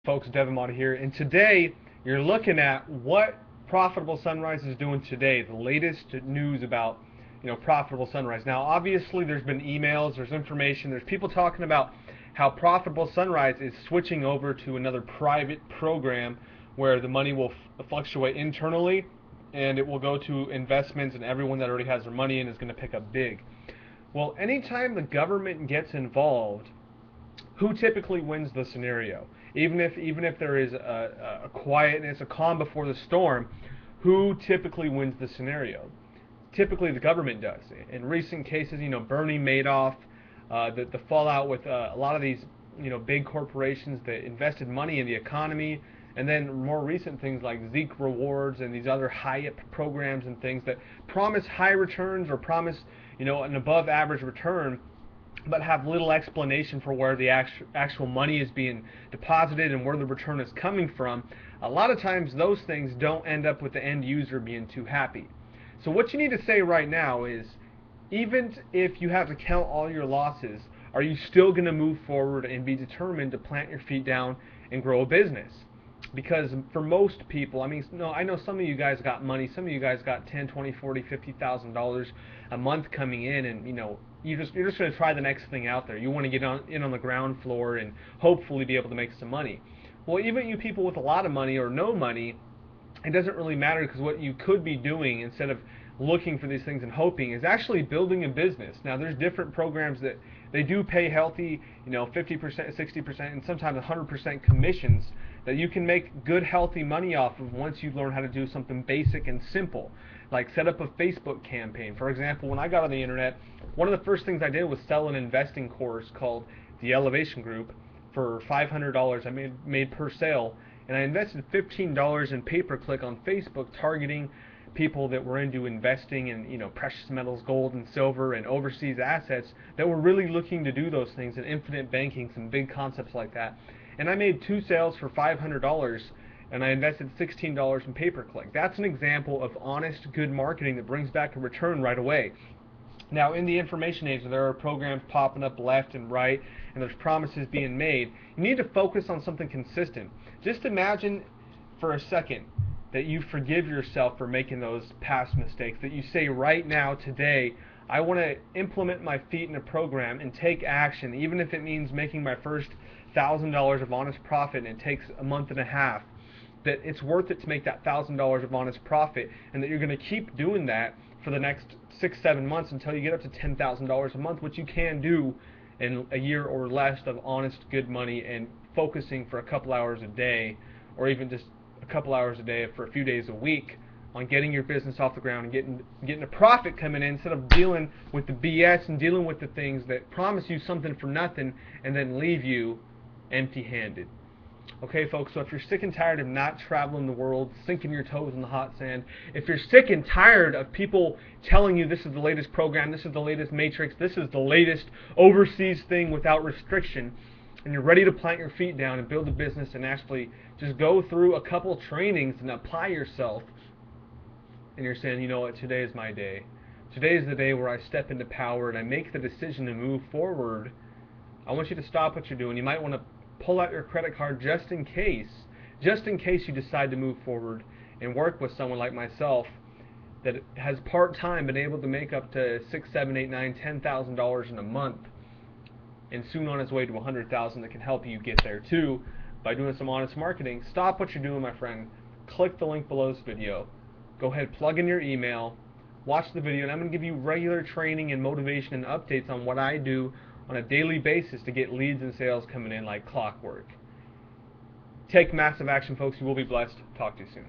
folks, Devin Mata here, and today you're looking at what Profitable Sunrise is doing today, the latest news about Profitable Sunrise. Now obviously there's been emails, there's information, there's people talking about how Profitable Sunrise is switching over to another private program where the money will fluctuate internally and it will go to investments, and everyone that already has their money in is going to pick up big. Well, anytime the government gets involved, who typically wins the scenario? Even if there is a quietness, a calm before the storm, who typically wins the scenario? Typically the government does. In recent cases, Bernie Madoff, the fallout with a lot of these big corporations that invested money in the economy, and then more recent things like Zeek Rewards and these other Hyatt programs and things that promise high returns or promise an above average return, but have little explanation for where the actual money is being deposited and where the return is coming from. A lot of times those things don't end up with the end user being too happy. So what you need to say right now is, even if you have to count all your losses, are you still going to move forward and be determined to plant your feet down and grow a business? Because for most people, I know some of you guys got money, some of you guys got 10, 20, 40, $50,000 a month coming in, and you're just going to try the next thing out there. You want to get in on the ground floor and hopefully be able to make some money. Well, even you people with a lot of money or no money, it doesn't really matter, because what you could be doing instead of looking for these things and hoping is actually building a business. Now there's different programs that they do pay healthy, 50%, 60%, and sometimes 100% commissions that you can make good healthy money off of once you learn how to do something basic and simple, like set up a Facebook campaign. For example, when I got on the internet, one of the first things I did was sell an investing course called The Elevation Group for $500 I made per sale, and I invested $15 in pay-per-click on Facebook, targeting people that were into investing in precious metals, gold and silver, and overseas assets, that were really looking to do those things, and infinite banking, some big concepts like that. And I made 2 sales for $500, and I invested $16 in pay-per-click. That's an example of honest, good marketing that brings back a return right away. Now, in the information age, there are programs popping up left and right, and there's promises being made. You need to focus on something consistent. Just imagine for a second that you forgive yourself for making those past mistakes, that you say right now, today, I want to implement my feet in a program and take action, even if it means making my first $1,000 of honest profit and it takes a month and a half, that it's worth it to make that $1,000 of honest profit, and that you're going to keep doing that for the next 6-7 months until you get up to $10,000 a month, which you can do in a year or less of honest, good money, and focusing for a couple hours a day, or even just a couple hours a day for a few days a week on getting your business off the ground and getting a profit coming in, instead of dealing with the BS and dealing with the things that promise you something for nothing and then leave you empty-handed. Okay, folks, so if you're sick and tired of not traveling the world, sinking your toes in the hot sand, if you're sick and tired of people telling you this is the latest program, this is the latest matrix, this is the latest overseas thing without restriction, and you're ready to plant your feet down and build a business and actually just go through a couple trainings and apply yourself, and you're saying, you know what, today is my day. Today is the day where I step into power and I make the decision to move forward. I want you to stop what you're doing. You might want to pull out your credit card just in case you decide to move forward and work with someone like myself that has part-time been able to make up to $6, $7, $8, $9, $10,000 in a month, and soon on his way to $100,000, that can help you get there too by doing some honest marketing. Stop what you're doing, my friend. Click the link below this video. Go ahead, plug in your email, watch the video, and I'm going to give you regular training and motivation and updates on what I do on a daily basis to get leads and sales coming in like clockwork. Take massive action, folks. You will be blessed. Talk to you soon.